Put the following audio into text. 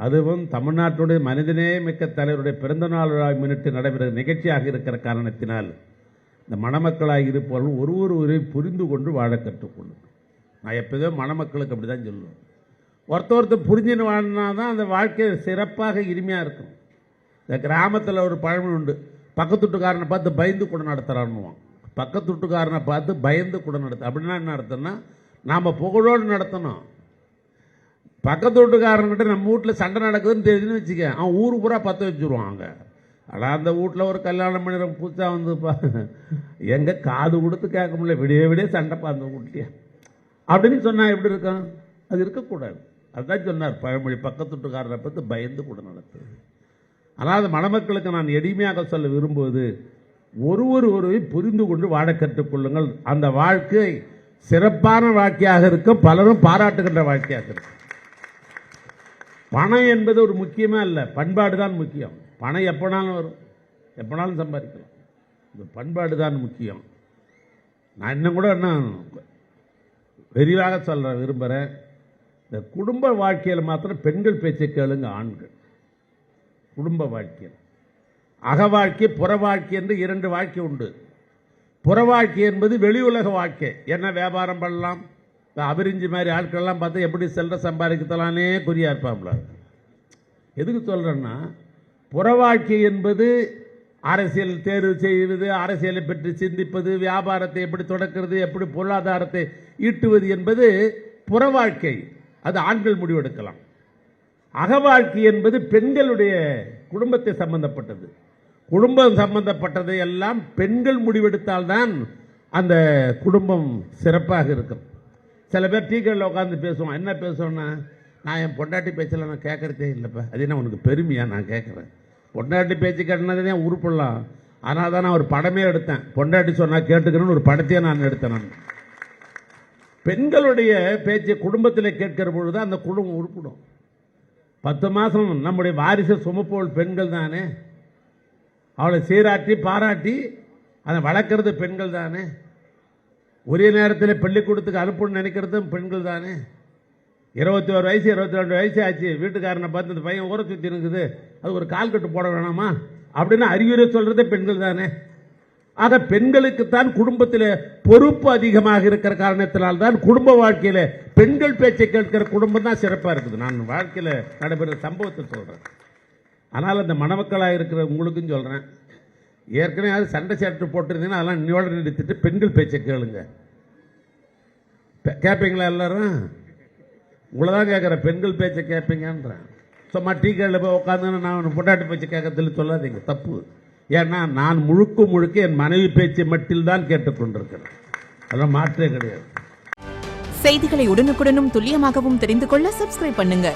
அதுவும் தமிழ்நாட்டுடைய மனிதநேய மிக்க தலைவருடைய பிறந்த நாள் விழா முன்னிட்டு நடைபெறுகிற நிகழ்ச்சியாக இருக்கிற காரணத்தினால் இந்த மணமக்களாக இருப்பவர்கள் ஒருவரை புரிந்து கொண்டு வாழ கற்றுக்கொள்ளும். நான் எப்போதோ மணமக்களுக்கு அப்படி தான் சொல்லுவேன். ஒருத்தர் புரிஞ்சுன்னு வாழ்னா தான் அந்த வாழ்க்கை சிறப்பாக இனிமையாக இருக்கும். இந்த கிராமத்தில் ஒரு பழமொழி உண்டு, பக்கத்து வீட்டுக்காரனை பார்த்து பயந்து கூட நடத்துகிறான்னுவான். பக்கத்து வீட்டுக்காரனை பார்த்து பயந்து கூட நடத்த அப்படின்னா என்ன அர்த்தம்னா, நாம் புகழோடு நடத்தணும். பக்கத்து வீட்டுக்காரன்கிட்ட நம்ம வீட்டில் சண்டை நடக்குதுன்னு தெரிஞ்சுன்னு வச்சுக்க, அவன் ஊர் பூரா பற்ற வச்சுருவான். அங்கே ஆனால் அந்த வீட்டில் ஒரு கல்யாணம் பண்ணி புதுசாக வந்துப்பா, எங்கே காது கொடுத்து கேட்க முடியல, விடிய சண்டைப்பா அந்த வீட்லையே அப்படின்னு சொன்னால் எப்படி இருக்கும்? அது இருக்கக்கூடாது. அதுதான் சொன்னார் பழமொழி, பக்கத்து வீட்டுக்காரரை பார்த்து பயந்து கூட நடத்துது. ஆனால் அந்த மணமக்களுக்கு நான் எளிமையாக சொல்ல விரும்புவது, ஒருவரை புரிந்து கொண்டு வாழ கற்றுக்கொள்ளுங்கள். அந்த வாழ்க்கை சிறப்பான வாழ்க்கையாக இருக்கும், பலரும் பாராட்டுகின்ற வாழ்க்கையாக இருக்கும். பணம் என்பது ஒரு முக்கியமாக இல்லை, பண்பாடு தான் முக்கியம். பணம் எப்போனாலும் வரும், எப்போனாலும் சம்பாதிக்கலாம். இந்த பண்பாடு தான் முக்கியம். நான் இன்னும் கூட விரிவாக சொல்ல விரும்புகிறேன். இந்த குடும்ப வாழ்க்கையில் மாத்திரம் பெண்கள் பேச்சை கேளுங்க ஆண்கள். குடும்ப வாழ்க்கையில் அக வாழ்க்கை புற வாழ்க்கை என்று இரண்டு வாழ்க்கை உண்டு. புற வாழ்க்கை என்பது வெளி உலக வாழ்க்கை. என்ன வியாபாரம் பண்ணலாம், அபிரிஞ்சி மாதிரி ஆட்கள்லாம் பார்த்தா எப்படி செல்ற சம்பாதிக்கத்தலானே குறியா இருப்பாங்களா. எதுக்கு சொல்கிறேன்னா, புற வாழ்க்கை என்பது அரசியல் தேர்வு செய்வது, அரசியலை பற்றி சிந்திப்பது, வியாபாரத்தை எப்படி தொடக்கிறது, எப்படி பொருளாதாரத்தை ஈட்டுவது என்பது புற வாழ்க்கை. அது ஆண்கள் முடிவெடுக்கலாம். அக வாழ்க்கை என்பது பெண்களுடைய குடும்பத்தை சம்பந்தப்பட்டது. குடும்பம் சம்பந்தப்பட்டதை எல்லாம் பெண்கள் முடிவெடுத்தால்தான் அந்த குடும்பம் சிறப்பாக இருக்கும். சில பேர் டீக்கடையில் உட்காந்து பேசுவான். என்ன பேசுவோன்னா, நான் என் பொண்டாட்டி பேச்சல நான் கேட்குறதே இல்லைப்பா. அது என்ன உனக்கு பெருமையாக நான் கேட்குறேன்? பொண்டாட்டி பேச்சு கேட்டனதே உருப்படலாம். ஆனால் தான் நான் ஒரு படமே எடுத்தேன். பொண்டாட்டி சொன்னால் கேட்டுக்கணும்னு ஒரு படத்தையே நான் எடுத்தேன். நான் பெண்களுடைய பேச்சை குடும்பத்தில் கேட்கிற பொழுது அந்த குடும்பம் உருப்பிடும். 10 மாதம் நம்முடைய வாரிசை சுமப்போல் பெண்கள் தானே. அவளை சீராட்டி பாராட்டி அதை வளர்க்குறது பெண்கள் தானே. ஒரே நேரத்தில் பள்ளிக்கூடத்துக்கு அனுப்பணும்னு நினைக்கிறதும் பெண்கள் தானே. 21 வயசு 22 வயசு ஆச்சு, வீட்டுக்காரனை பார்த்து இந்த பையன் ஊரை சுற்றி இருக்குது, அது ஒரு கால் கட்டு போட வேணாமா அப்படின்னு அறிவுரை சொல்கிறதே பெண்கள் தானே. ஆக பெண்களுக்குத்தான் குடும்பத்தில் பொறுப்பு அதிகமாக இருக்கிற காரணத்தினால்தான் குடும்ப வாழ்க்கையில் பெண்கள் பேச்சை கேட்கிற குடும்பம் தான் சிறப்பாக இருக்குது. நான் வாழ்க்கையில் நடைபெறுகிற சம்பவத்தை சொல்கிறேன். ஆனால் அந்த மணமக்களாக இருக்கிற உங்களுக்கும் சொல்கிறேன், ஏற்கனவே அது சண்டை சேட்டு போட்டிருந்தீங்கன்னா அதெல்லாம் நியோட நிறுத்திட்டு பெண்கள் பேச்சை கேளுங்க. கேட்பீங்களா? எல்லாரும் உங்களை தான் கேட்குற, பெண்கள் பேச்சை கேட்பீங்கன்றேன். சும்மா டீ கடையில் போய் உட்காந்து நான் பொண்டாட்டி பேச்சை கேட்கறதுல சொல்லாதீங்க, தப்பு. ஏன்னா நான் முழுக்க என் மனைவி பேச்சை மட்டில் தான் கேட்டுக்கொண்டிருக்கிறேன். அதெல்லாம் மாற்றே கிடையாது. செய்திகளை உடனுக்குடனும் துல்லியமாகவும் தெரிந்து கொள்ள சப்ஸ்கிரைப் பண்ணுங்க.